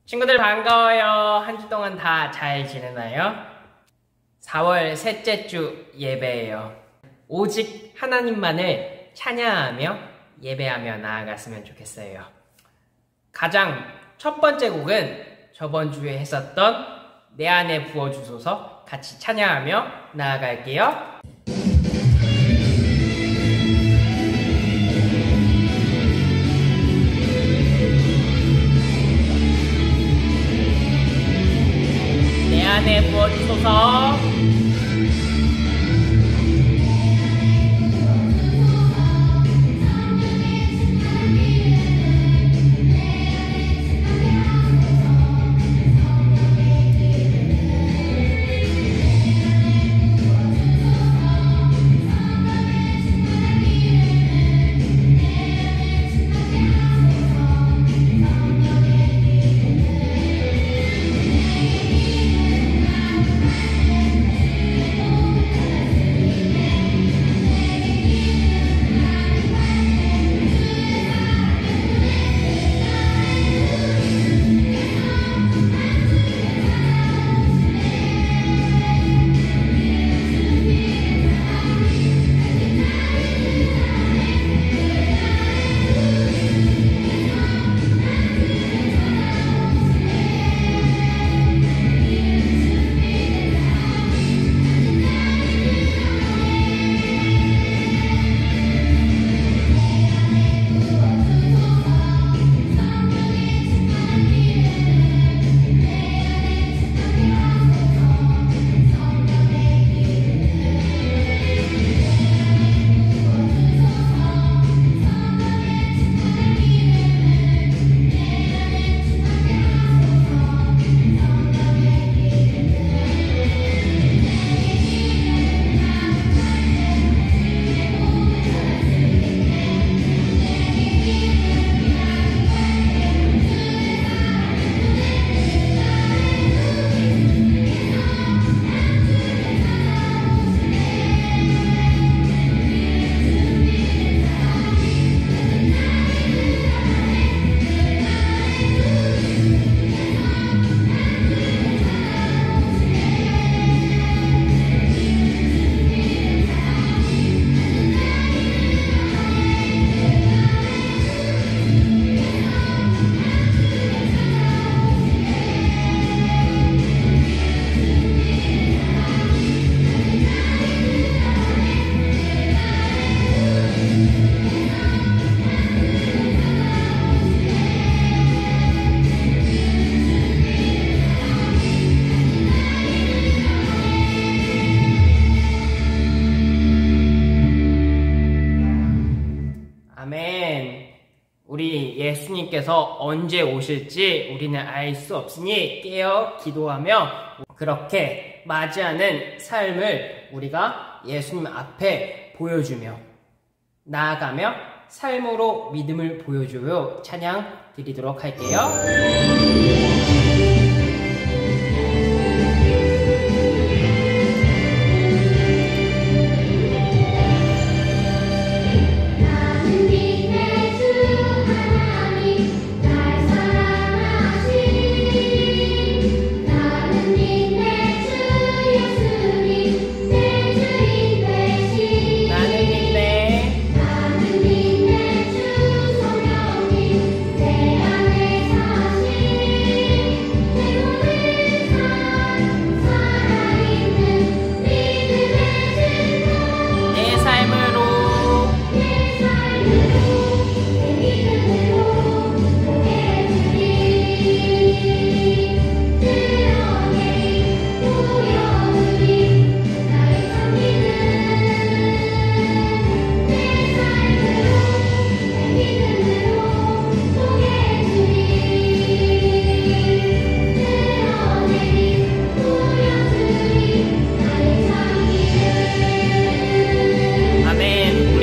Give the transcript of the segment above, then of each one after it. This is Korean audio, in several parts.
친구들 반가워요. 한 주 동안 다 잘 지내나요? 4월 셋째 주 예배예요. 오직 하나님만을 찬양하며 예배하며 나아갔으면 좋겠어요. 가장 첫 번째 곡은 저번 주에 했었던 내 안에 부어주소서 같이 찬양하며 나아갈게요. 내 안에 부어주소서. 아멘. 우리 예수님께서 언제 오실지 우리는 알 수 없으니 깨어 기도하며 그렇게 맞이하는 삶을 우리가 예수님 앞에 보여주며 나아가며 삶으로 믿음을 보여줘요. 찬양 드리도록 할게요.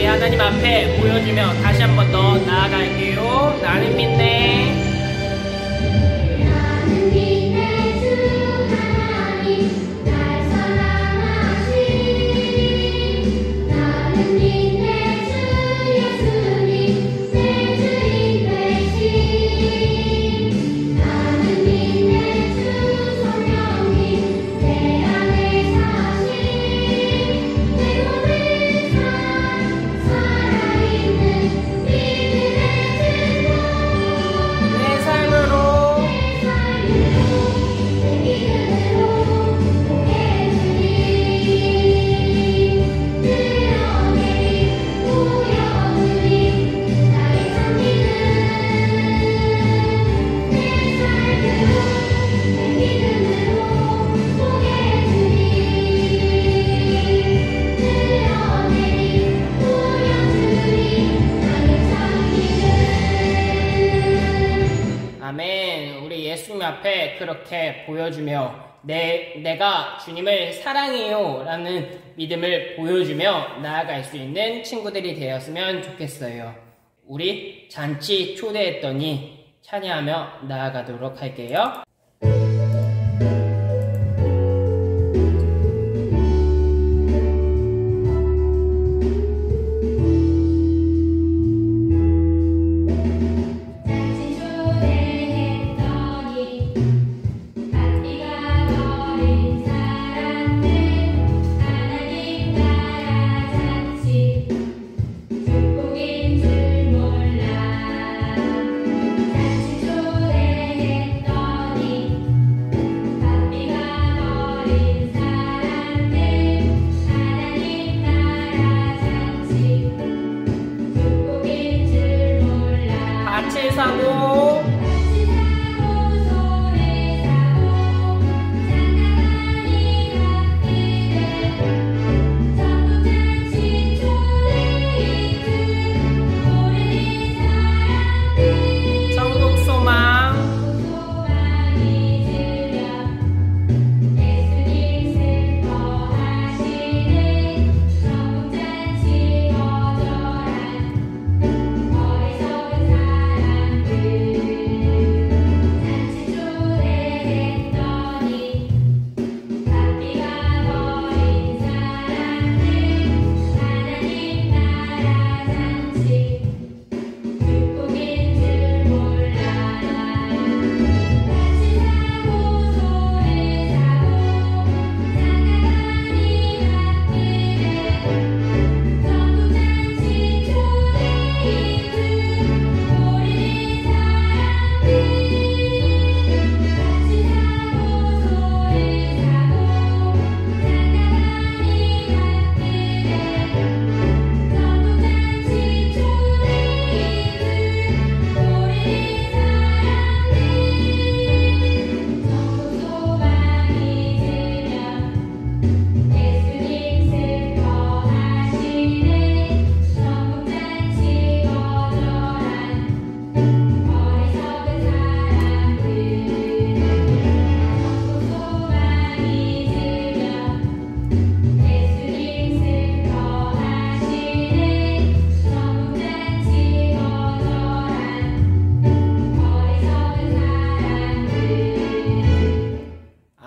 하나님 앞에 보여주며 다시 한 번 더 나아갈게요. 나는 믿네. 나는 믿네 주 하나님 날 사랑하신 나는 믿네 주 예수님 내 주인 되신 나는 믿네 앞에 그렇게 보여주며 내가 주님을 사랑해요 라는 믿음을 보여주며 나아갈 수 있는 친구들이 되었으면 좋겠어요. 우리 잔치 초대했더니 찬양하며 나아가도록 할게요.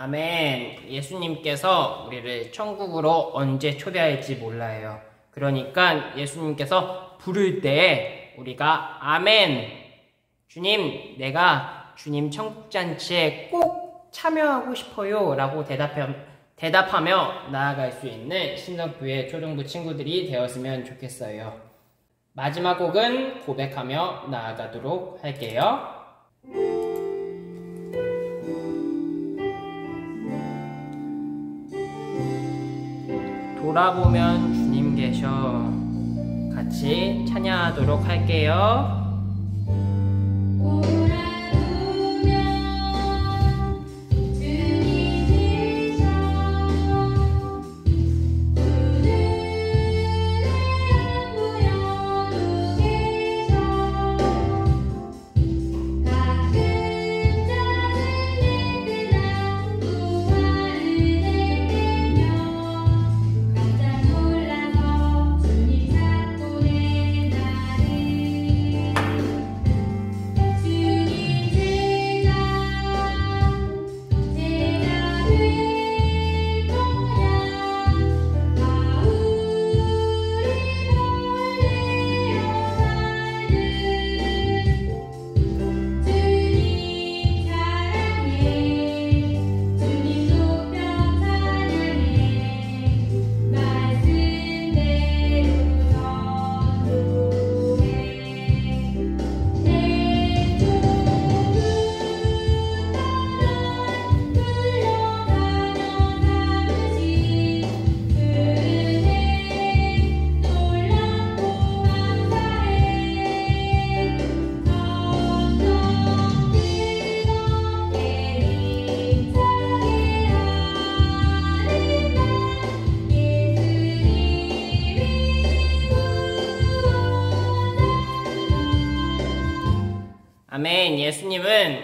아멘. 예수님께서 우리를 천국으로 언제 초대할지 몰라요. 그러니까 예수님께서 부를 때 우리가 아멘, 주님, 내가 주님 천국잔치에 꼭 참여하고 싶어요 라고 대답하며 나아갈 수 있는 신성교회 초등부 친구들이 되었으면 좋겠어요. 마지막 곡은 고백하며 나아가도록 할게요. 돌아보면 주님 계셔. 같이 찬양하도록 할게요. 아멘. 예수님은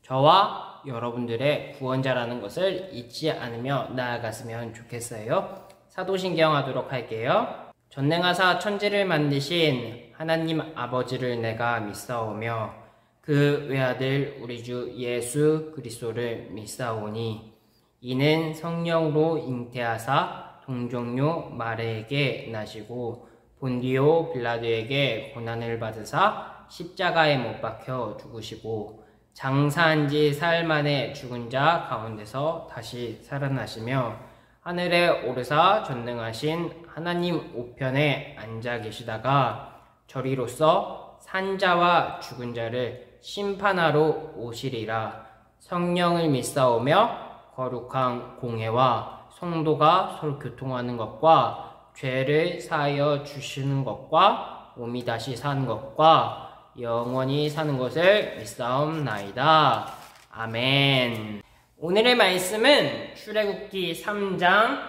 저와 여러분들의 구원자라는 것을 잊지 않으며 나아갔으면 좋겠어요. 사도신경 하도록 할게요. 전능하사 천지를 만드신 하나님 아버지를 내가 믿사오며 그 외아들 우리 주 예수 그리스도를 믿사오니 이는 성령으로 잉태하사 동정녀 마리아에게 나시고 본디오 빌라도에게 고난을 받으사 십자가에 못 박혀 죽으시고 장사한 지 사흘 만에 죽은 자 가운데서 다시 살아나시며 하늘에 오르사 전능하신 하나님 우편에 앉아 계시다가 저리로서 산자와 죽은 자를 심판하러 오시리라. 성령을 믿사오며 거룩한 공회와 성도가 서로 교통하는 것과 죄를 사하여 주시는 것과 몸이 다시 사는 것과 영원히 사는 것을 믿사옵나이다. 아멘. 오늘의 말씀은 출애굽기 3장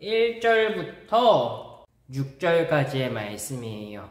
1절부터 6절까지의 말씀이에요.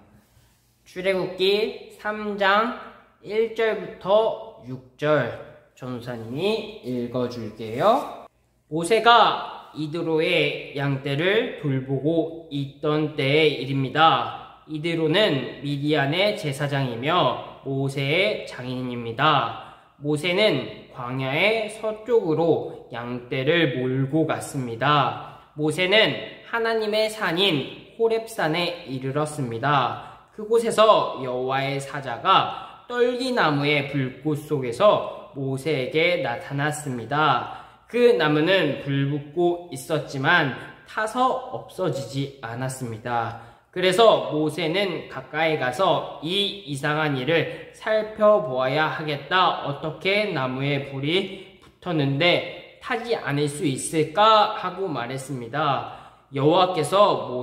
출애굽기 3장 1절부터 6절 전도사님이 읽어줄게요. 모세가 이드로의 양떼를 돌보고 있던 때의 일입니다. 이드로는 미디안의 제사장이며 모세의 장인입니다. 모세는 광야의 서쪽으로 양떼를 몰고 갔습니다. 모세는 하나님의 산인 호렙산에 이르렀습니다. 그곳에서 여호와의 사자가 떨기나무의 불꽃 속에서 모세에게 나타났습니다. 그 나무는 불붙고 있었지만 타서 없어지지 않았습니다. 그래서 모세는 가까이 가서 이 이상한 일을 살펴보아야 하겠다. 어떻게 나무에 불이 붙었는데 타지 않을 수 있을까? 하고 말했습니다. 여호와께서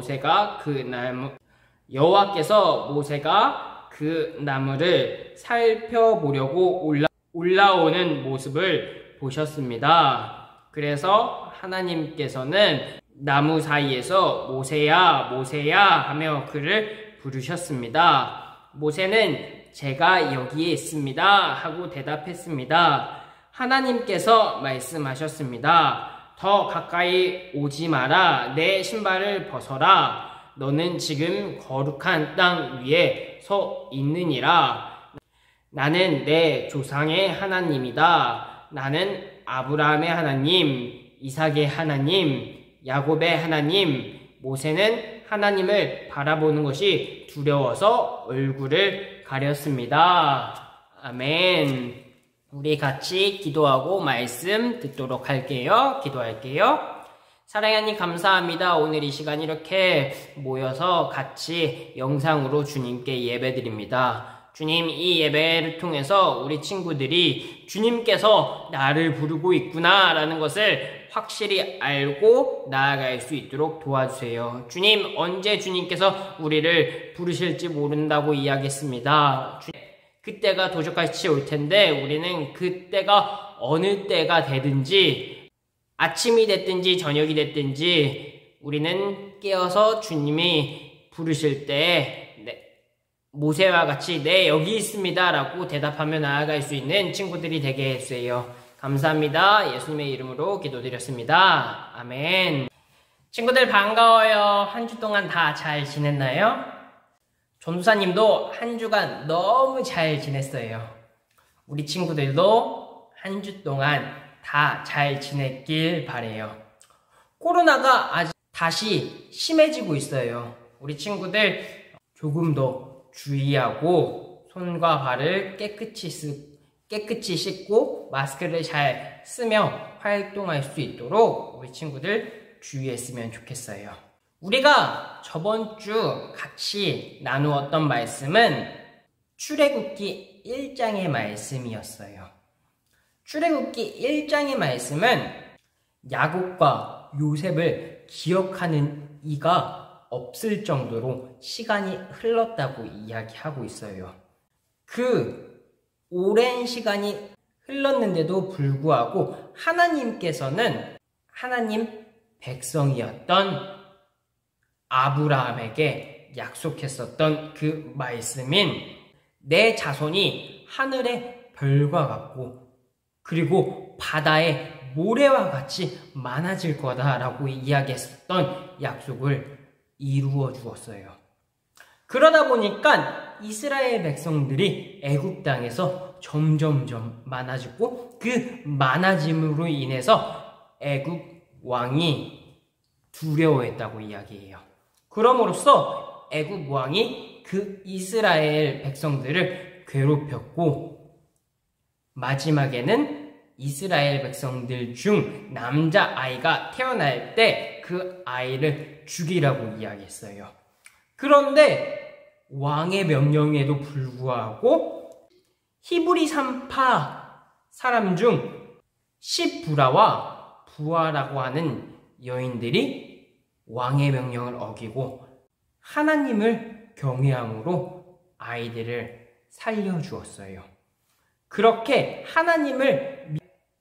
모세가 그 나무를 살펴보려고 올라오는 모습을 보셨습니다. 그래서 하나님께서는 나무 사이에서 모세야 모세야 하며 그를 부르셨습니다. 모세는 제가 여기에 있습니다 하고 대답했습니다. 하나님께서 말씀하셨습니다. 더 가까이 오지 마라. 내 신발을 벗어라. 너는 지금 거룩한 땅 위에 서 있느니라. 나는 내 조상의 하나님이다. 나는 아브라함의 하나님, 이삭의 하나님, 야곱의 하나님. 모세는 하나님을 바라보는 것이 두려워서 얼굴을 가렸습니다. 아멘. 우리 같이 기도하고 말씀 듣도록 할게요. 기도할게요. 사랑하는 하나님 감사합니다. 오늘 이 시간 이렇게 모여서 같이 영상으로 주님께 예배드립니다. 주님, 이 예배를 통해서 우리 친구들이 주님께서 나를 부르고 있구나 라는 것을 확실히 알고 나아갈 수 있도록 도와주세요. 주님, 언제 주님께서 우리를 부르실지 모른다고 이야기했습니다. 그때가 도적같이 올 텐데 우리는 그때가 어느 때가 되든지 아침이 됐든지 저녁이 됐든지 우리는 깨어서 주님이 부르실 때 모세와 같이 네 여기 있습니다 라고 대답하며 나아갈 수 있는 친구들이 되게 해주세요. 감사합니다. 예수님의 이름으로 기도드렸습니다. 아멘. 친구들 반가워요. 한 주 동안 다 잘 지냈나요? 전도사님도 한 주간 너무 잘 지냈어요. 우리 친구들도 한 주 동안 다 잘 지냈길 바래요. 코로나가 아직 다시 심해지고 있어요. 우리 친구들 조금 더 주의하고 손과 발을 깨끗이 씻고 마스크를 잘 쓰며 활동할 수 있도록 우리 친구들 주의했으면 좋겠어요. 우리가 저번 주 같이 나누었던 말씀은 출애굽기 1장의 말씀이었어요. 출애굽기 1장의 말씀은 야곱과 요셉을 기억하는 이가 없을 정도로 시간이 흘렀다고 이야기하고 있어요. 그 오랜 시간이 흘렀는데도 불구하고 하나님께서는 하나님 백성이었던 아브라함에게 약속했었던 그 말씀인 내 자손이 하늘의 별과 같고 그리고 바다에 모래와 같이 많아질 거다라고 이야기했었던 약속을 이루어 주었어요. 그러다 보니까 이스라엘 백성들이 애굽 땅에서 점점점 많아지고 그 많아짐으로 인해서 애굽 왕이 두려워했다고 이야기해요. 그럼으로써 애굽 왕이 그 이스라엘 백성들을 괴롭혔고 마지막에는 이스라엘 백성들 중 남자아이가 태어날 때 그 아이를 죽이라고 이야기했어요. 그런데 왕의 명령에도 불구하고 히브리 산파 사람 중 시브라와 부하라고 하는 여인들이 왕의 명령을 어기고 하나님을 경외함으로 아이들을 살려주었어요. 그렇게 하나님을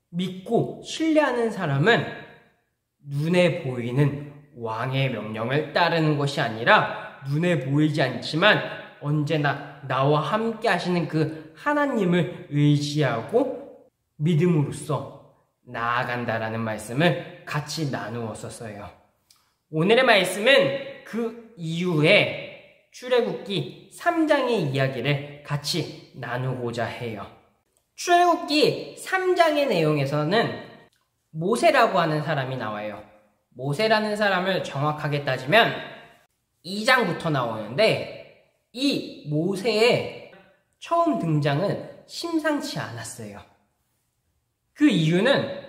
믿고 신뢰하는 사람은 눈에 보이는 왕의 명령을 따르는 것이 아니라 눈에 보이지 않지만 언제나 나와 함께 하시는 그 하나님을 의지하고 믿음으로써 나아간다라는 말씀을 같이 나누었었어요. 오늘의 말씀은 그 이후에 출애굽기 3장의 이야기를 같이 나누고자 해요. 출애굽기 3장의 내용에서는 모세라고 하는 사람이 나와요. 모세라는 사람을 정확하게 따지면 2장부터 나오는데 이 모세의 처음 등장은 심상치 않았어요. 그 이유는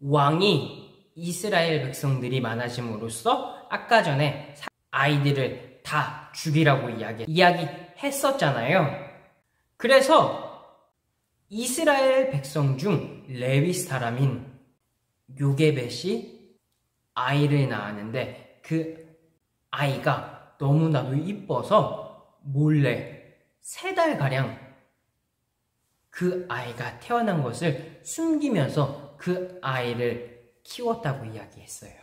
왕이 이스라엘 백성들이 많아짐으로써 아까 전에 아이들을 다 죽이라고 이야기했었잖아요. 그래서 이스라엘 백성 중 레위 사람인 요게벳이 아이를 낳았는데 그 아이가 너무나도 이뻐서 몰래 3달가량 그 아이가 태어난 것을 숨기면서 그 아이를 키웠다고 이야기했어요.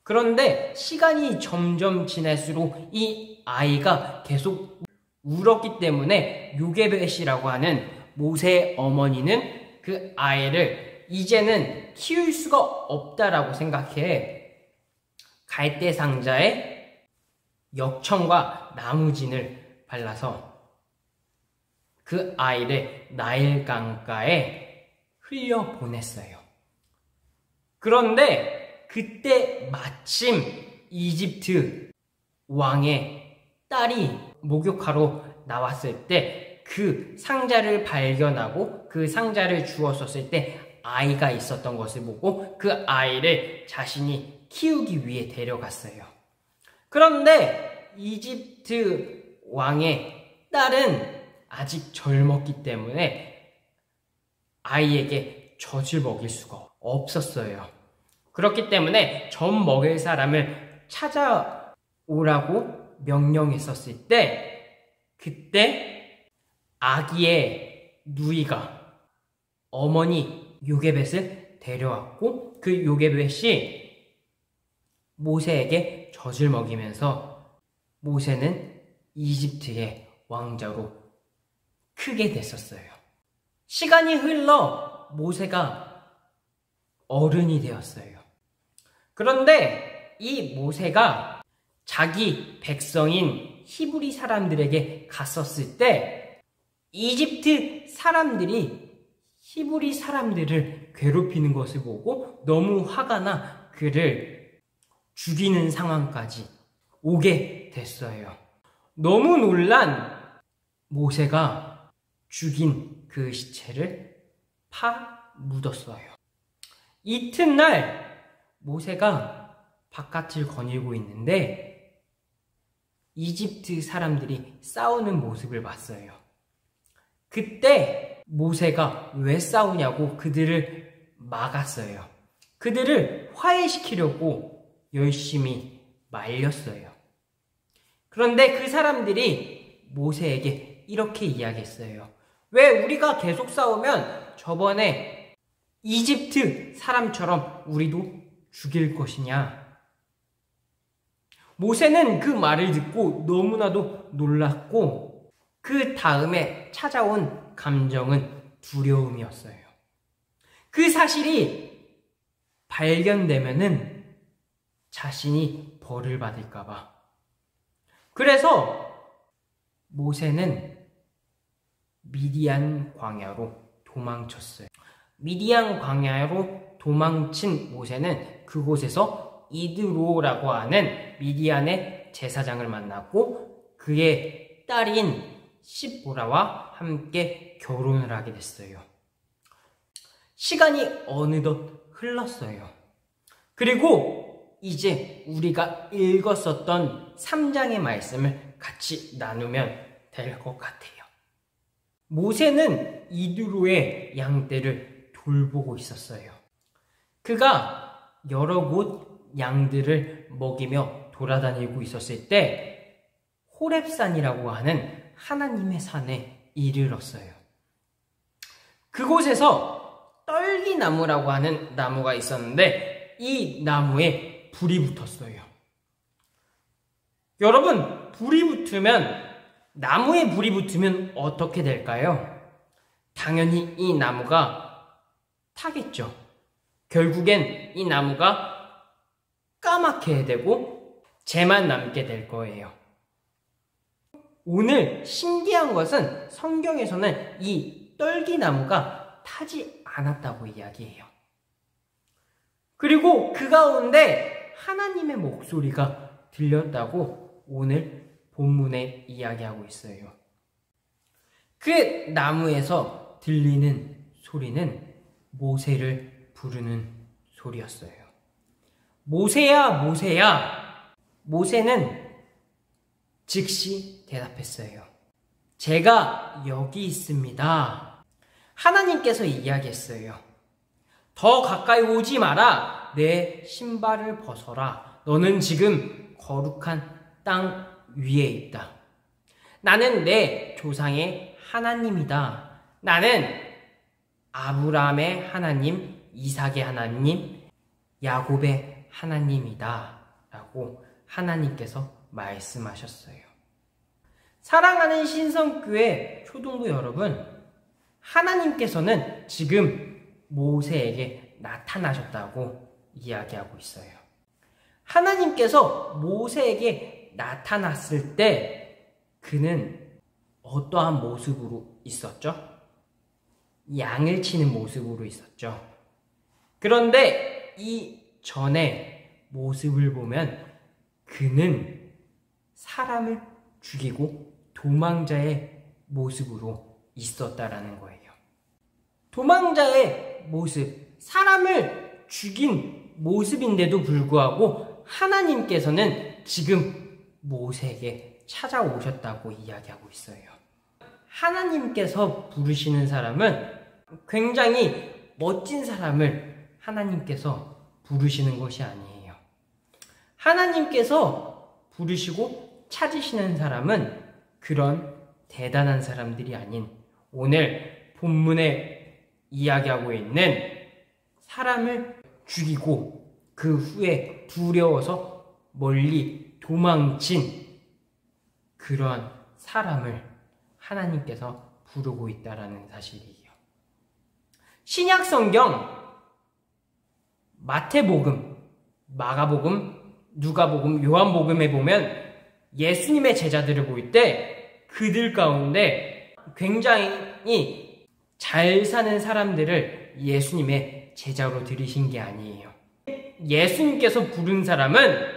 그런데 시간이 점점 지날수록 이 아이가 계속 울었기 때문에 요게벳이라고 하는 모세의 어머니는 그 아이를 이제는 키울 수가 없다라고 생각해 갈대 상자에 역청과 나무진을 발라서 그 아이를 나일강가에 흘려보냈어요. 그런데 그때 마침 이집트 왕의 딸이 목욕하러 나왔을 때 그 상자를 발견하고 그 상자를 주웠었을 때 아이가 있었던 것을 보고 그 아이를 자신이 키우기 위해 데려갔어요. 그런데 이집트 왕의 딸은 아직 젊었기 때문에 아이에게 젖을 먹일 수가 없었어요. 그렇기 때문에 젖 먹일 사람을 찾아오라고 명령했었을 때 그때 아기의 누이가 어머니 요게벳을 데려왔고 그 요게벳이 모세에게 젖을 먹이면서 모세는 이집트의 왕자로 크게 됐었어요. 시간이 흘러 모세가 어른이 되었어요. 그런데 이 모세가 자기 백성인 히브리 사람들에게 갔었을 때 이집트 사람들이 히브리 사람들을 괴롭히는 것을 보고 너무 화가 나 그를 죽이는 상황까지 오게 됐어요. 너무 놀란 모세가 죽인 그 시체를 묻었어요. 이튿날 모세가 바깥을 거닐고 있는데 이집트 사람들이 싸우는 모습을 봤어요. 그때 모세가 왜 싸우냐고 그들을 막았어요. 그들을 화해시키려고 열심히 말렸어요. 그런데 그 사람들이 모세에게 이렇게 이야기했어요. 왜 우리가 계속 싸우면 저번에 이집트 사람처럼 우리도 죽일 것이냐? 모세는 그 말을 듣고 너무나도 놀랐고 그 다음에 찾아온 감정은 두려움이었어요. 그 사실이 발견되면은 자신이 벌을 받을까봐. 그래서 모세는 미디안 광야로 도망쳤어요. 미디안 광야로 도망친 모세는 그곳에서 이드로라고 하는 미디안의 제사장을 만났고 그의 딸인 시보라와 함께 결혼을 하게 됐어요. 시간이 어느덧 흘렀어요. 그리고 이제 우리가 읽었었던 3장의 말씀을 같이 나누면 될 것 같아요. 모세는 이드로의 양떼를 돌보고 있었어요. 그가 여러 곳 양들을 먹이며 돌아다니고 있었을 때 호렙산이라고 하는 하나님의 산에 이르렀어요. 그곳에서 떨기나무라고 하는 나무가 있었는데 이 나무에 불이 붙었어요. 여러분, 나무에 불이 붙으면 어떻게 될까요? 당연히 이 나무가 타겠죠. 결국엔 이 나무가 까맣게 되고 재만 남게 될 거예요. 오늘 신기한 것은 성경에서는 이 떨기나무가 타지 않았다고 이야기해요. 그리고 그 가운데 하나님의 목소리가 들렸다고 오늘 본문에 이야기하고 있어요. 그 나무에서 들리는 소리는 모세를 부르는 소리였어요. 모세야, 모세야. 모세는 즉시 대답했어요. 제가 여기 있습니다. 하나님께서 이야기했어요. 더 가까이 오지 마라. 내 신발을 벗어라. 너는 지금 거룩한 땅 위에 있다. 나는 내 조상의 하나님이다. 나는 아브라함의 하나님, 이삭의 하나님, 야곱의 하나님이다. 라고 하나님께서 말씀하셨어요. 사랑하는 신성교회 초등부 여러분, 하나님께서는 지금 모세에게 나타나셨다고 이야기하고 있어요. 하나님께서 모세에게 나타났을 때 그는 어떠한 모습으로 있었죠? 양을 치는 모습으로 있었죠. 그런데 이 전에 모습을 보면 그는 사람을 죽이고 도망자의 모습으로 있었다라는 거예요. 도망자의 모습, 사람을 죽인 모습인데도 불구하고 하나님께서는 지금 모세에게 찾아오셨다고 이야기하고 있어요. 하나님께서 부르시는 사람은 굉장히 멋진 사람을 하나님께서 부르시는 것이 아니에요. 하나님께서 부르시고 찾으시는 사람은 그런 대단한 사람들이 아닌 오늘 본문에 이야기하고 있는 사람을 죽이고 그 후에 두려워서 멀리 도망친 그러한 사람을 하나님께서 부르고 있다라는 사실이에요. 신약 성경 마태복음, 마가복음, 누가복음, 요한복음에 보면 예수님의 제자들을 볼 때 그들 가운데 굉장히 잘 사는 사람들을 예수님의 제자로 들이신 게 아니에요. 예수님께서 부른 사람은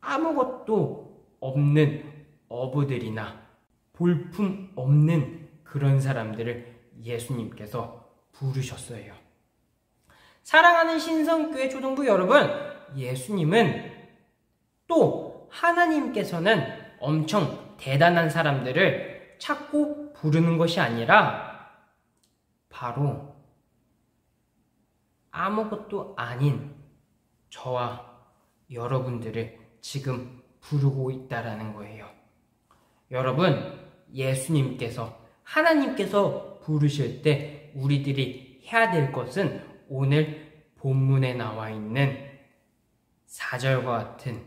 아무것도 없는 어부들이나 볼품 없는 그런 사람들을 예수님께서 부르셨어요. 사랑하는 신성교회 초등부 여러분, 예수님은 또 하나님께서는 엄청 대단한 사람들을 찾고 부르는 것이 아니라 바로 아무것도 아닌 저와 여러분들을 지금 부르고 있다라는 거예요. 여러분, 예수님께서 하나님께서 부르실 때 우리들이 해야 될 것은 오늘 본문에 나와 있는 4절과 같은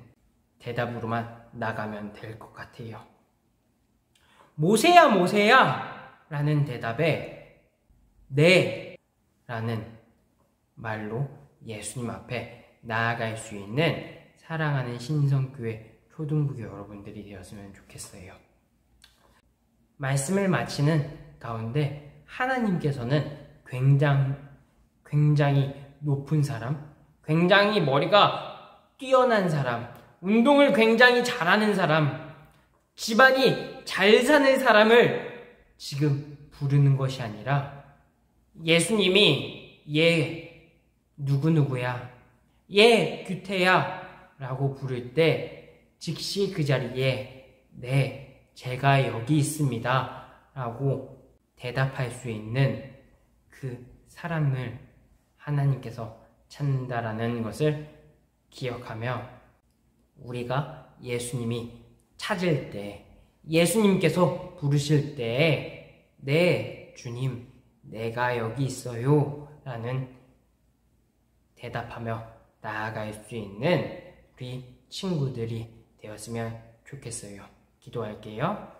대답으로만 나가면 될 것 같아요. 모세야, 모세야 라는 대답에 네 라는 말로 예수님 앞에 나아갈 수 있는 사랑하는 신성교회 초등부교 여러분들이 되었으면 좋겠어요. 말씀을 마치는 가운데 하나님께서는 굉장히 높은 사람, 굉장히 머리가 뛰어난 사람, 운동을 굉장히 잘하는 사람, 집안이 잘 사는 사람을 지금 부르는 것이 아니라 예수님이 얘 누구누구야, 얘 규태야 라고 부를 때 즉시 그 자리에 네, 제가 여기 있습니다 라고 대답할 수 있는 그 사람을 하나님께서 찾는다라는 것을 기억하며 우리가 예수님이 찾을 때, 예수님께서 부르실 때에 네, 주님, 내가 여기 있어요 라는 대답하며 나아갈 수 있는 우리 친구들이 되었으면 좋겠어요. 기도할게요.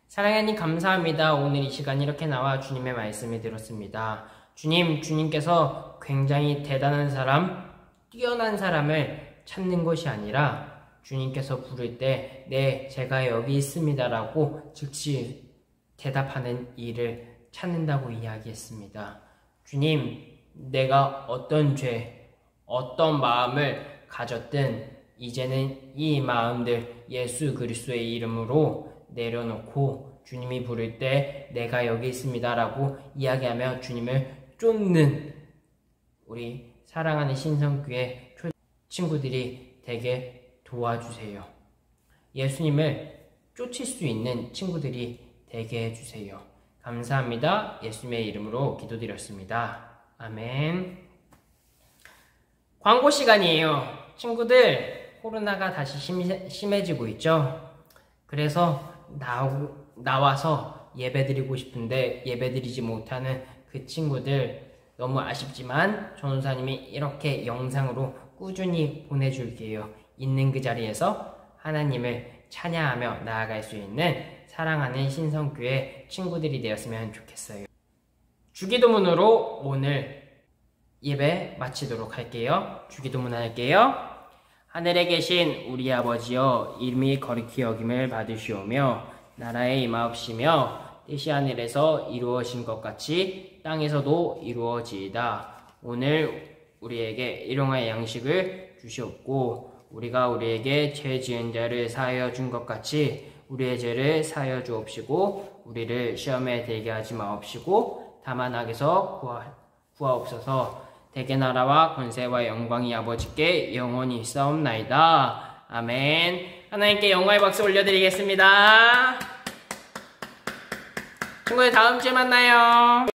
사랑하님 감사합니다. 오늘 이 시간 이렇게 나와 주님의 말씀을 들었습니다. 주님, 주님께서 굉장히 대단한 사람, 뛰어난 사람을 찾는 것이 아니라 주님께서 부를 때 네, 제가 여기 있습니다 라고 즉시 대답하는 일을 찾는다고 이야기했습니다. 주님, 내가 어떤 죄, 어떤 마음을 가졌든 이제는 이 마음들 예수 그리스도의 이름으로 내려놓고 주님이 부를 때 내가 여기 있습니다 라고 이야기하며 주님을 쫓는 우리 사랑하는 신성교회 친구들이 되게 도와주세요. 예수님을 쫓을 수 있는 친구들이 되게 해주세요. 감사합니다. 예수님의 이름으로 기도드렸습니다. 아멘. 광고 시간이에요. 친구들, 코로나가 다시 심해지고 있죠? 그래서 나와서 예배드리고 싶은데 예배드리지 못하는 그 친구들 너무 아쉽지만 전도사님이 이렇게 영상으로 꾸준히 보내줄게요. 있는 그 자리에서 하나님을 찬양하며 나아갈 수 있는 사랑하는 신성교회 친구들이 되었으면 좋겠어요. 주기도문으로 오늘 예배 마치도록 할게요. 주기도문 할게요. 하늘에 계신 우리 아버지여, 이름이 거룩히 여김을 받으시오며 나라에 임하옵시며 뜻이 하늘에서 이루어진 것 같이 땅에서도 이루어지이다. 오늘 우리에게 일용할 양식을 주시옵고 우리가 우리에게 죄 지은 자를 사하여 준 것 같이 우리의 죄를 사하여 주옵시고 우리를 시험에 들게 하지 마옵시고 다만 악에서 구하옵소서. 대개 나라와 권세와 영광이 아버지께 영원히 있사옵나이다. 아멘. 하나님께 영광의 박수 올려드리겠습니다. 친구들 다음 주에 만나요.